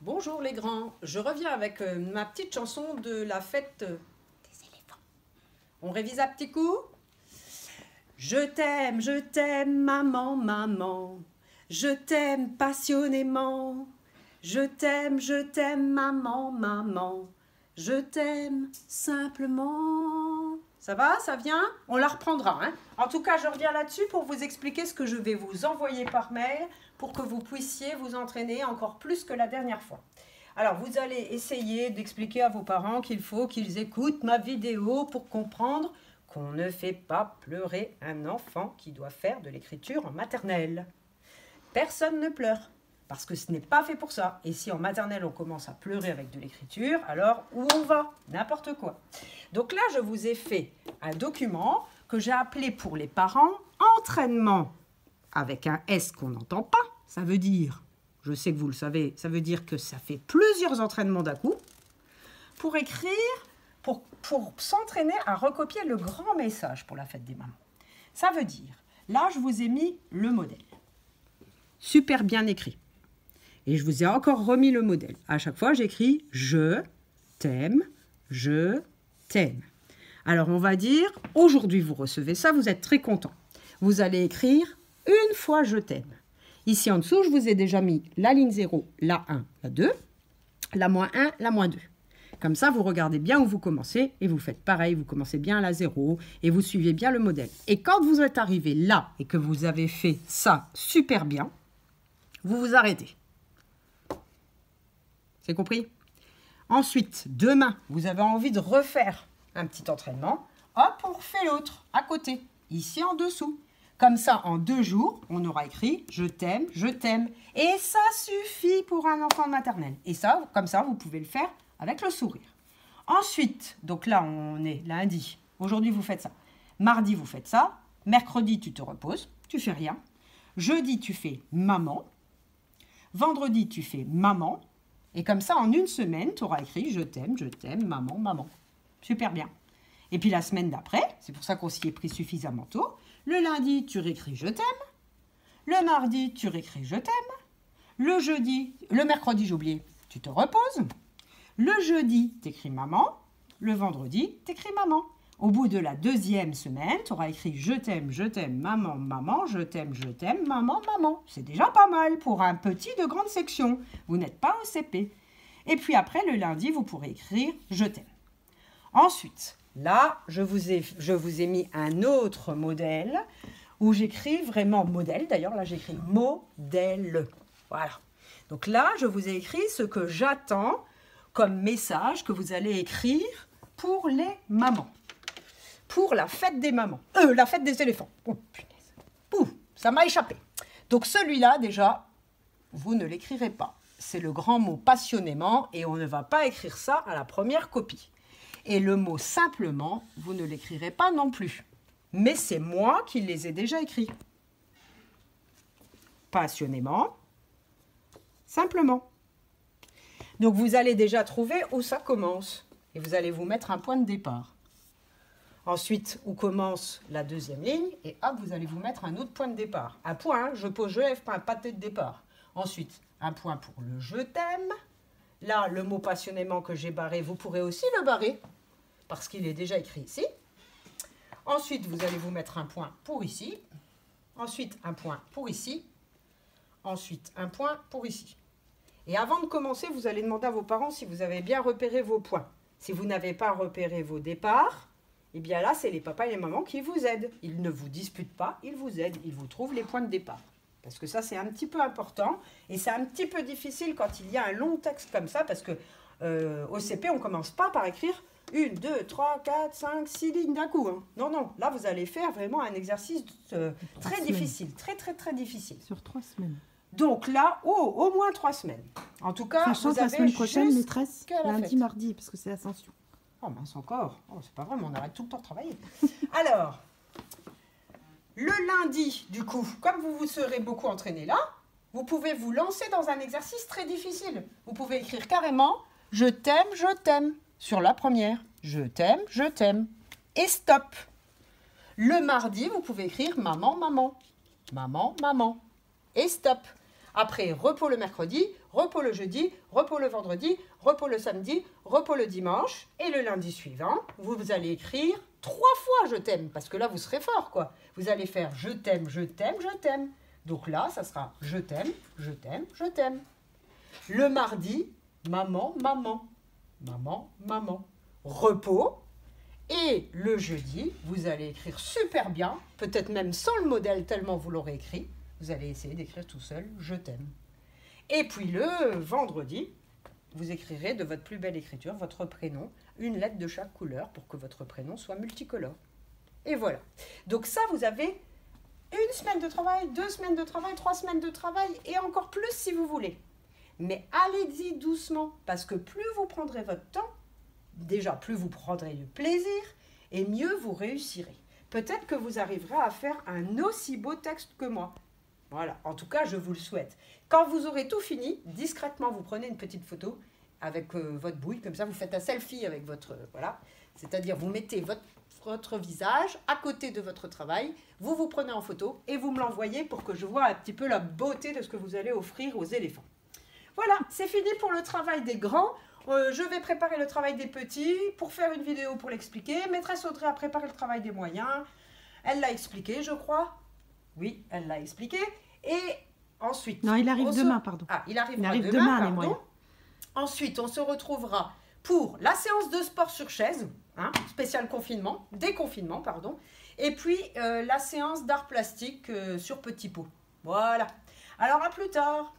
Bonjour les grands, je reviens avec ma petite chanson de la fête des éléphants. On révise un petit coup? Je t'aime, maman, maman. Je t'aime passionnément. Je t'aime, maman, maman. Je t'aime simplement. Ça va, ça vient? On la reprendra. Hein? En tout cas, je reviens là-dessus pour vous expliquer ce que je vais vous envoyer par mail pour que vous puissiez vous entraîner encore plus que la dernière fois. Alors, vous allez essayer d'expliquer à vos parents qu'il faut qu'ils écoutent ma vidéo pour comprendre qu'on ne fait pas pleurer un enfant qui doit faire de l'écriture en maternelle. Personne ne pleure, parce que ce n'est pas fait pour ça. Et si en maternelle on commence à pleurer avec de l'écriture, alors où on va? N'importe quoi. Donc là, je vous ai fait un document que j'ai appelé pour les parents « Entraînement » avec un S qu'on n'entend pas. Ça veut dire, je sais que vous le savez, ça veut dire que ça fait plusieurs entraînements d'un coup pour écrire, pour s'entraîner à recopier le grand message pour la fête des mamans. Ça veut dire, là, je vous ai mis le modèle. Super bien écrit. Et je vous ai encore remis le modèle. À chaque fois, j'écris « Je t'aime, je t'aime ». Alors, on va dire, aujourd'hui, vous recevez ça, vous êtes très content. Vous allez écrire une fois « Je t'aime ». Ici, en dessous, je vous ai déjà mis la ligne 0, la 1, la 2, la moins 1, la moins 2. Comme ça, vous regardez bien où vous commencez et vous faites pareil, vous commencez bien à la 0 et vous suivez bien le modèle. Et quand vous êtes arrivé là et que vous avez fait ça super bien, vous vous arrêtez. C'est compris? Ensuite, demain, vous avez envie de refaire un petit entraînement. Hop, on refait l'autre, à côté, ici en dessous. Comme ça, en 2 jours, on aura écrit « Je t'aime, je t'aime ». Et ça suffit pour un enfant de maternelle. Et ça, comme ça, vous pouvez le faire avec le sourire. Ensuite, donc là, on est lundi. Aujourd'hui, vous faites ça. Mardi, vous faites ça. Mercredi, tu te reposes, tu fais rien. Jeudi, tu fais « maman ». Vendredi, tu fais « maman ». Et comme ça, en 1 semaine, tu auras écrit « je t'aime, maman, maman ». Super bien. Et puis la semaine d'après, c'est pour ça qu'on s'y est pris suffisamment tôt, le lundi, tu réécris « je t'aime ». Le mardi, tu réécris « je t'aime ». Le mercredi, j'ai oublié, tu te reposes. Le jeudi, tu écris « maman ». Le vendredi, tu écris « maman ». Au bout de la 2e semaine, tu auras écrit « je t'aime, maman, maman, je t'aime, maman, maman ». C'est déjà pas mal pour un petit de grande section. Vous n'êtes pas au CP. Et puis après, le lundi, vous pourrez écrire « je t'aime ». Ensuite, là, je vous ai mis un autre modèle où j'écris vraiment modèle. D'ailleurs, là, j'écris modèle. Voilà. Donc là, je vous ai écrit ce que j'attends comme message que vous allez écrire pour les mamans. Pour la fête des mamans. La fête des éléphants. Oh, punaise. Ouh, ça m'a échappé. Donc celui-là, déjà, vous ne l'écrirez pas. C'est le grand mot passionnément et on ne va pas écrire ça à la première copie. Et le mot simplement, vous ne l'écrirez pas non plus. Mais c'est moi qui les ai déjà écrits. Passionnément, simplement. Donc vous allez déjà trouver où ça commence. Et vous allez vous mettre un point de départ. Ensuite, où commence la 2e ligne. Et hop, vous allez vous mettre un autre point de départ. Un point, je pose, je lève, pas un pâté de départ. Ensuite, un point pour le je t'aime. Là, le mot passionnément que j'ai barré, vous pourrez aussi le barrer. Parce qu'il est déjà écrit ici. Ensuite, vous allez vous mettre un point pour ici. Ensuite, un point pour ici. Ensuite, un point pour ici. Et avant de commencer, vous allez demander à vos parents si vous avez bien repéré vos points. Si vous n'avez pas repéré vos départs, eh bien là, c'est les papas et les mamans qui vous aident. Ils ne vous disputent pas, ils vous aident. Ils vous trouvent les points de départ. Parce que ça, c'est un petit peu important. Et c'est un petit peu difficile quand il y a un long texte comme ça. Parce que au CP, on ne commence pas par écrire 1, 2, 3, 4, 5, 6 lignes d'un coup. Hein. Non, non. Là, vous allez faire vraiment un exercice très difficile. Très difficile. Sur 3 semaines. Donc là, au moins 3 semaines. En tout cas, sachant que la semaine prochaine, maîtresse, lundi, mardi, parce que c'est l'ascension. Oh mince encore. Oh, c'est pas vrai, mais on arrête tout le temps de travailler. Alors, le lundi, du coup, comme vous vous serez beaucoup entraîné là, vous pouvez vous lancer dans un exercice très difficile. Vous pouvez écrire carrément « je t'aime » sur la première. « Je t'aime » et stop. Le mardi, vous pouvez écrire « maman, maman ». Maman, maman. Et stop. Après, repos le mercredi, repos le jeudi, repos le vendredi, repos le samedi, repos le dimanche. Et le lundi suivant, vous allez écrire 3 fois je t'aime, parce que là, vous serez fort, quoi. Vous allez faire je t'aime, je t'aime, je t'aime. Donc là, ça sera je t'aime, je t'aime, je t'aime. Le mardi, maman, maman, maman, maman. Repos. Et le jeudi, vous allez écrire super bien, peut-être même sans le modèle tellement vous l'aurez écrit. Vous allez essayer d'écrire tout seul « Je t'aime ». Et puis le vendredi, vous écrirez de votre plus belle écriture votre prénom, une lettre de chaque couleur pour que votre prénom soit multicolore. Et voilà. Donc ça, vous avez 1 semaine de travail, 2 semaines de travail, 3 semaines de travail et encore plus si vous voulez. Mais allez-y doucement parce que plus vous prendrez votre temps, déjà, plus vous prendrez du plaisir et mieux vous réussirez. Peut-être que vous arriverez à faire un aussi beau texte que moi. Voilà, en tout cas, je vous le souhaite. Quand vous aurez tout fini, discrètement, vous prenez une petite photo avec votre bouille. Comme ça, vous faites un selfie avec votre... voilà. C'est-à-dire, vous mettez votre visage à côté de votre travail, vous prenez en photo et vous me l'envoyez pour que je vois un petit peu la beauté de ce que vous allez offrir aux éléphants. Voilà, c'est fini pour le travail des grands. Je vais préparer le travail des petits pour faire une vidéo pour l'expliquer. Maîtresse Audrey a préparé le travail des moyens. Elle l'a expliqué, je crois. Oui, elle l'a expliqué. Et ensuite... Non, il arrive demain, pardon. Ah, il arrive demain, les moyens. Ensuite, on se retrouvera pour la séance de sport sur chaise, hein, spécial confinement, déconfinement, pardon. Et puis, la séance d'art plastique sur petit pot. Voilà. Alors, à plus tard.